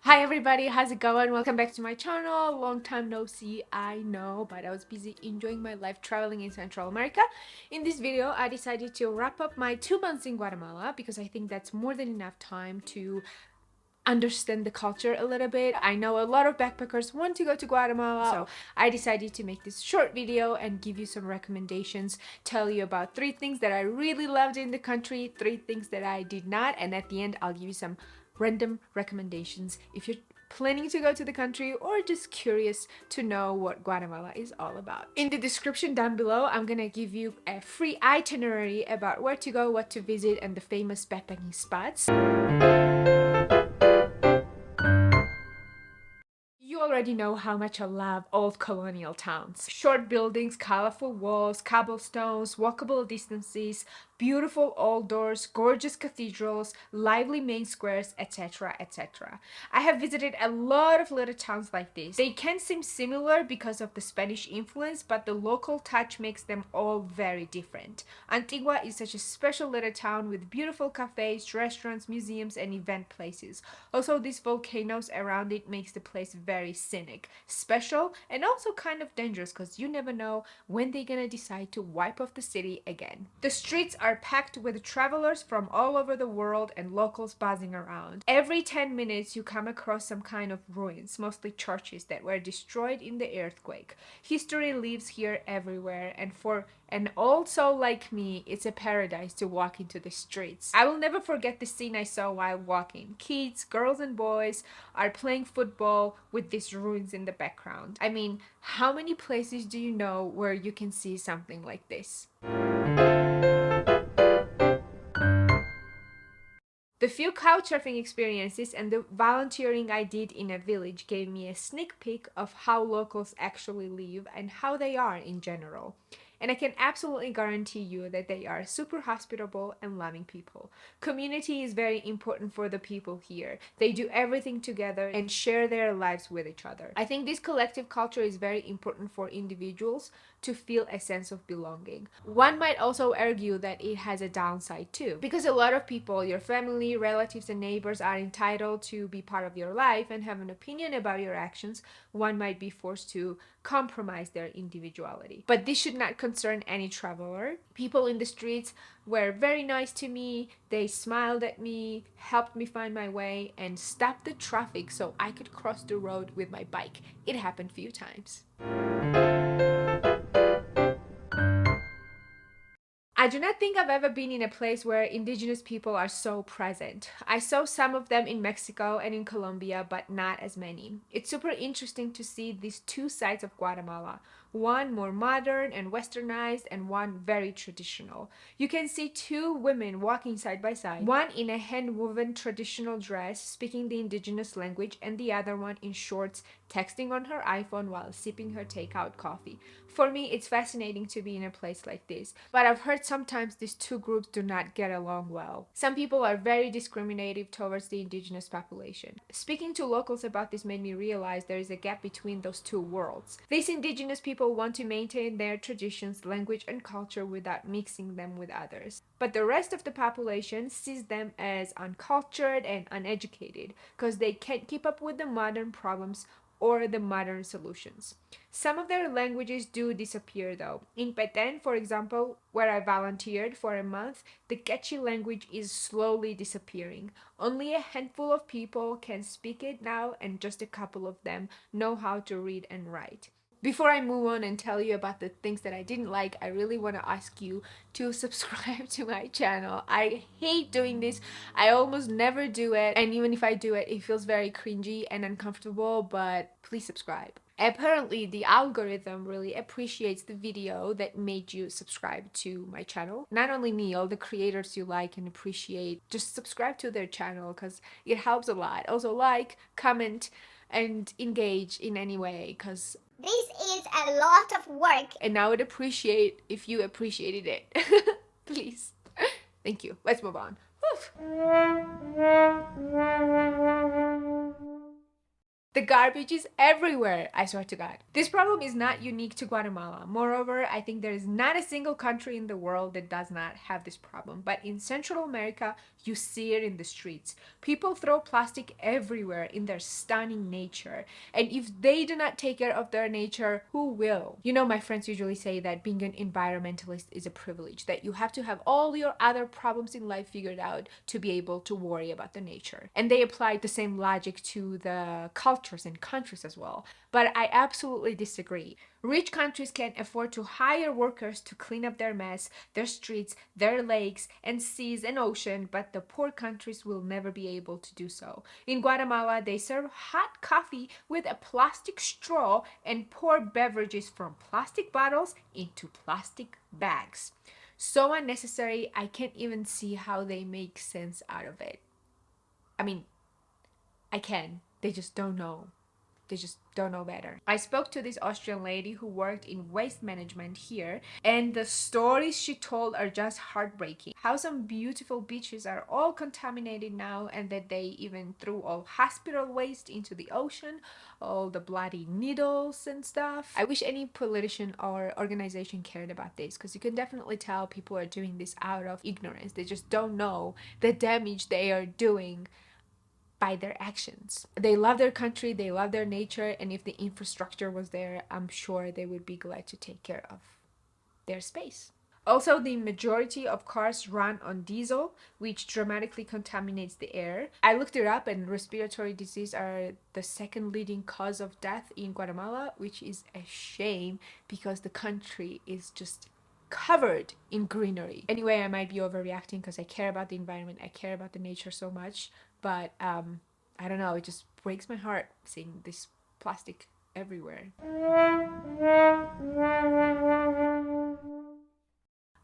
Hi everybody, how's it going? Welcome back to my channel. Long time no see, I know, but I was busy enjoying my life traveling in Central America. In this video, I decided to wrap up my 2 months in Guatemala because I think that's more than enough time to understand the culture a little bit. I know a lot of backpackers want to go to Guatemala, so I decided to make this short video and give you some recommendations, tell you about 3 things that I really loved in the country, 3 things that I did not, and at the end I'll give you some random recommendations if you're planning to go to the country or just curious to know what Guatemala is all about. In the description down below, I'm gonna give you a free itinerary about where to go, what to visit, and the famous backpacking spots. You already know how much I love old colonial towns. Short buildings, colorful walls, cobblestones, walkable distances, beautiful old doors, gorgeous cathedrals, lively main squares, etc., etc. I have visited a lot of little towns like this. They can seem similar because of the Spanish influence, but the local touch makes them all very different. Antigua is such a special little town with beautiful cafes, restaurants, museums, and event places. Also, these volcanoes around it makes the place very scenic, special, and also kind of dangerous because you never know when they're gonna decide to wipe off the city again. The streets are packed with travelers from all over the world and locals buzzing around. Every 10 minutes you come across some kind of ruins, mostly churches that were destroyed in the earthquake. History lives here everywhere, and for an old soul like me, it's a paradise to walk into the streets. I will never forget the scene I saw while walking. Kids, girls and boys are playing football with these ruins in the background. I mean, how many places do you know where you can see something like this? The few couchsurfing experiences and the volunteering I did in a village gave me a sneak peek of how locals actually live and how they are in general. And I can absolutely guarantee you that they are super hospitable and loving people. Community is very important for the people here. They do everything together and share their lives with each other. I think this collective culture is very important for individuals to feel a sense of belonging. One might also argue that it has a downside too, because a lot of people, your family, relatives, and neighbors are entitled to be part of your life and have an opinion about your actions. One might be forced to compromise their individuality. But this should not concern any traveler. People in the streets were very nice to me. They smiled at me, helped me find my way, and stopped the traffic so I could cross the road with my bike. It happened a few times. I do not think I've ever been in a place where indigenous people are so present. I saw some of them in Mexico and in Colombia, but not as many. It's super interesting to see these 2 sides of Guatemala. One more modern and westernized, and one very traditional. You can see 2 women walking side by side, one in a hand-woven traditional dress speaking the indigenous language, and the other one in shorts texting on her iPhone while sipping her takeout coffee. For me, it's fascinating to be in a place like this, but I've heard sometimes these 2 groups do not get along well. Some people are very discriminative towards the indigenous population. Speaking to locals about this made me realize there is a gap between those 2 worlds. These indigenous people want to maintain their traditions, language, and culture without mixing them with others. But the rest of the population sees them as uncultured and uneducated because they can't keep up with the modern problems or the modern solutions. Some of their languages do disappear though. In Petén, for example, where I volunteered for a month, the Quechua language is slowly disappearing. Only a handful of people can speak it now, and just a couple of them know how to read and write. Before I move on and tell you about the things that I didn't like, I really want to ask you to subscribe to my channel. I hate doing this. I almost never do it, and even if I do it, it feels very cringy and uncomfortable, but please subscribe. Apparently, the algorithm really appreciates the video that made you subscribe to my channel. Not only me, all the creators you like and appreciate, just subscribe to their channel because it helps a lot. Also like, comment, and engage in any way because this is a lot of work. And I would appreciate if you appreciated it. Please. Thank you. Let's move on. Woof. The garbage is everywhere, I swear to God. This problem is not unique to Guatemala. Moreover, I think there is not a single country in the world that does not have this problem. But in Central America, you see it in the streets. People throw plastic everywhere in their stunning nature. And if they do not take care of their nature, who will? You know, my friends usually say that being an environmentalist is a privilege, that you have to have all your other problems in life figured out to be able to worry about the nature. And they apply the same logic to the cultures and countries as well. But I absolutely disagree. Rich countries can afford to hire workers to clean up their mess, their streets, their lakes and seas and ocean, but the poor countries will never be able to do so. In Guatemala, they serve hot coffee with a plastic straw and pour beverages from plastic bottles into plastic bags. So unnecessary, I can't even see how they make sense out of it. I mean, I can. They just don't know. They just don't know better. I spoke to this Austrian lady who worked in waste management here, and the stories she told are just heartbreaking. How some beautiful beaches are all contaminated now, and that they even threw all hospital waste into the ocean, all the bloody needles and stuff. I wish any politician or organization cared about this, because you can definitely tell people are doing this out of ignorance. They just don't know the damage they are doing by their actions. They love their country, they love their nature, and if the infrastructure was there, I'm sure they would be glad to take care of their space. Also, the majority of cars run on diesel, which dramatically contaminates the air. I looked it up, and respiratory disease are the second leading cause of death in Guatemala, which is a shame because the country is just covered in greenery. Anyway, I might be overreacting because I care about the environment, I care about the nature so much, but I don't know, it just breaks my heart seeing this plastic everywhere.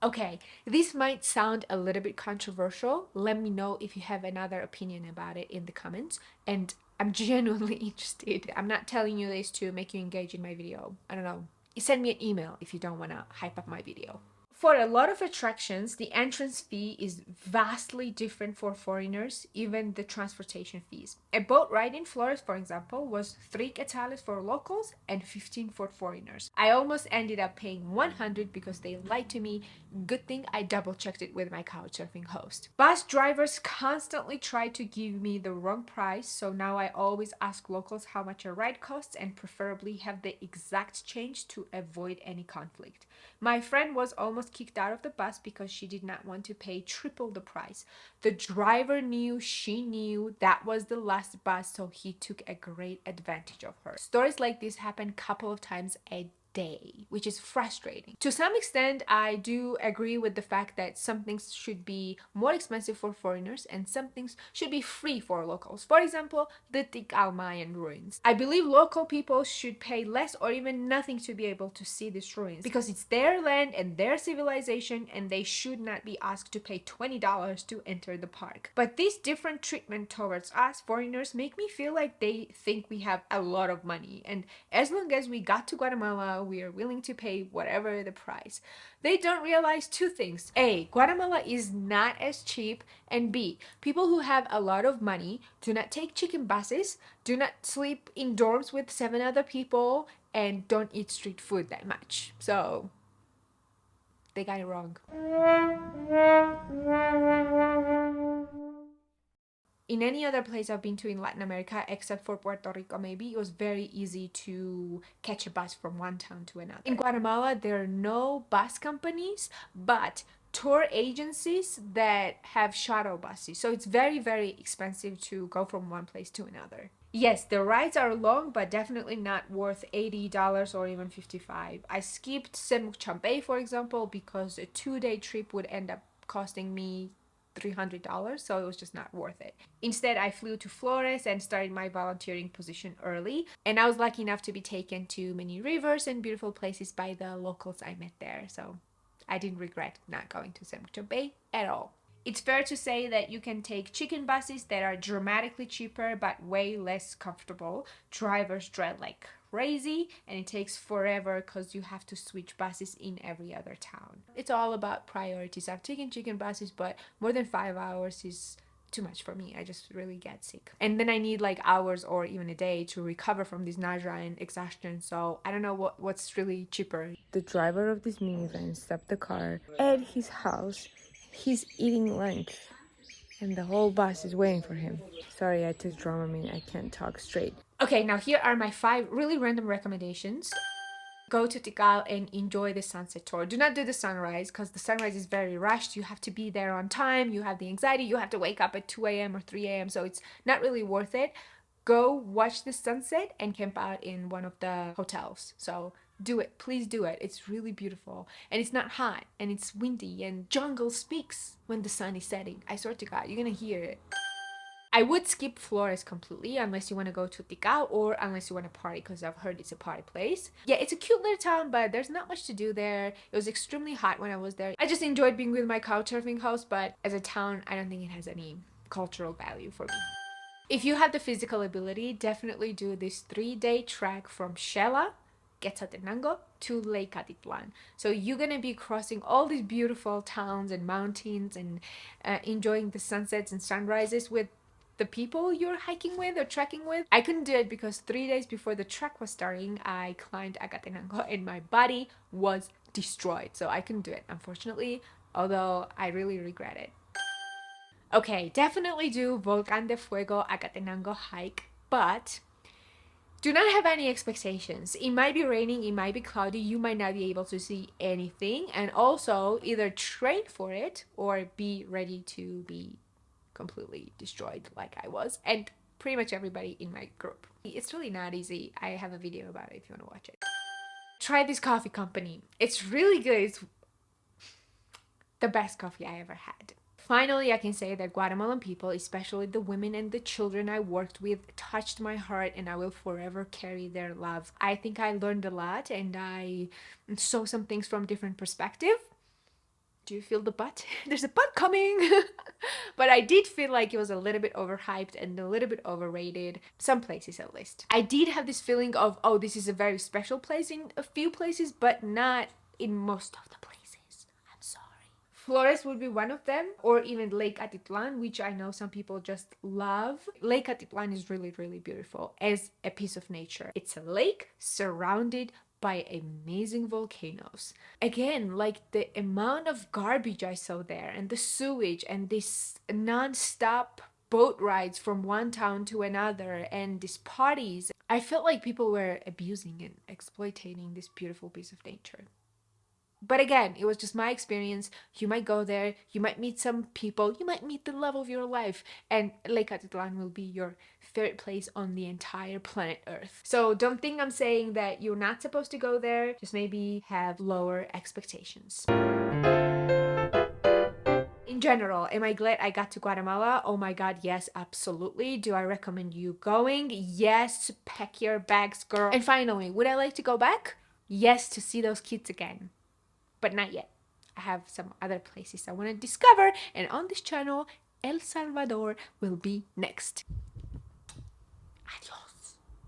Okay, this might sound a little bit controversial. Let me know if you have another opinion about it in the comments. And I'm genuinely interested. I'm not telling you this to make you engage in my video. I don't know. Send me an email if you don't want to hype up my video. For a lot of attractions, the entrance fee is vastly different for foreigners, even the transportation fees. A boat ride in Flores, for example, was 3 quetzales for locals and 15 for foreigners. I almost ended up paying 100 because they lied to me. Good thing I double checked it with my couchsurfing host. Bus drivers constantly try to give me the wrong price, so now I always ask locals how much a ride costs and preferably have the exact change to avoid any conflict. My friend was almost kicked out of the bus because she did not want to pay triple the price. The driver knew she knew that was the last bus, so he took a great advantage of her. Stories like this happen a couple of times a day, which is frustrating. To some extent, I do agree with the fact that some things should be more expensive for foreigners and some things should be free for locals. For example, the Tikal Mayan ruins. I believe local people should pay less or even nothing to be able to see these ruins because it's their land and their civilization, and they should not be asked to pay $20 to enter the park. But this different treatment towards us foreigners make me feel like they think we have a lot of money, and as long as we got to Guatemala, we are willing to pay whatever the price. They don't realize two things. A, Guatemala is not as cheap, and B, people who have a lot of money do not take chicken buses, do not sleep in dorms with 7 other people, and don't eat street food that much. So they got it wrong. In any other place I've been to in Latin America, except for Puerto Rico maybe, it was very easy to catch a bus from one town to another. In Guatemala, there are no bus companies, but tour agencies that have shuttle buses. So it's very, very expensive to go from one place to another. Yes, the rides are long, but definitely not worth $80 or even $55. I skipped Semuc Champey, for example, because a 2-day trip would end up costing me $300, so it was just not worth it. Instead, I flew to Flores and started my volunteering position early, and I was lucky enough to be taken to many rivers and beautiful places by the locals I met there, so I didn't regret not going to Semuc Champey at all. It's fair to say that you can take chicken buses that are dramatically cheaper but way less comfortable. Drivers drive like crazy and it takes forever because you have to switch buses in every other town. It's all about priorities. I've taken chicken buses, but more than 5 hours is too much for me. I just really get sick. And then I need like hours or even a day to recover from this nausea and exhaustion. So I don't know what's really cheaper. The driver of this minivan stopped the car at his house. He's eating lunch and the whole bus is waiting for him. Sorry, I took Dramamine. I can't talk straight. Okay, now here are my 5 really random recommendations. Go to Tikal and enjoy the sunset tour. Do not do the sunrise because the sunrise is very rushed. You have to be there on time. You have the anxiety. You have to wake up at 2 a.m. or 3 a.m. So it's not really worth it. Go watch the sunset and camp out in one of the hotels. So do it. Please do it. It's really beautiful. And it's not hot and it's windy and jungle speaks when the sun is setting. I swear to God, you're going to hear it. I would skip Flores completely unless you want to go to Tikal or unless you want to party because I've heard it's a party place. Yeah, it's a cute little town, but there's not much to do there. It was extremely hot when I was there. I just enjoyed being with my couchsurfing host, but as a town, I don't think it has any cultural value for me. If you have the physical ability, definitely do this 3-day trek from Xela, Acatenango to Lake Atitlan. So you're gonna be crossing all these beautiful towns and mountains and enjoying the sunsets and sunrises with the people you're hiking with or trekking with. I couldn't do it because 3 days before the trek was starting, I climbed Acatenango and my body was destroyed. So I couldn't do it, unfortunately, although I really regret it. Okay, definitely do Volcán de Fuego Acatenango hike, but do not have any expectations. It might be raining, it might be cloudy, you might not be able to see anything, and also either train for it or be ready to be completely destroyed like I was, and pretty much everybody in my group. It's really not easy. I have a video about it if you want to watch it. Try this coffee company. It's really good. It's the best coffee I ever had. Finally, I can say that Guatemalan people, especially the women and the children I worked with, touched my heart and I will forever carry their love. I think I learned a lot and I saw some things from different perspective. Do you feel the butt? There's a butt coming! But I did feel like it was a little bit overhyped and a little bit overrated. Some places at least. I did have this feeling of, oh, this is a very special place in a few places, but not in most of the places. I'm sorry. Flores would be one of them, or even Lake Atitlan, which I know some people just love. Lake Atitlan is really, really beautiful as a piece of nature. It's a lake surrounded by amazing volcanoes. Again, like the amount of garbage I saw there and the sewage and this non-stop boat rides from one town to another and these parties. I felt like people were abusing and exploiting this beautiful piece of nature. But again, it was just my experience. You might go there, you might meet some people, you might meet the love of your life, and Lake Atitlan will be your favorite place on the entire planet Earth. So don't think I'm saying that you're not supposed to go there, just maybe have lower expectations. In general, am I glad I got to Guatemala? Oh my god, yes, absolutely. Do I recommend you going? Yes, pack your bags, girl. And finally, would I like to go back? Yes, to see those kids again. But not yet. I have some other places I want to discover, and on this channel, El Salvador will be next. Adios.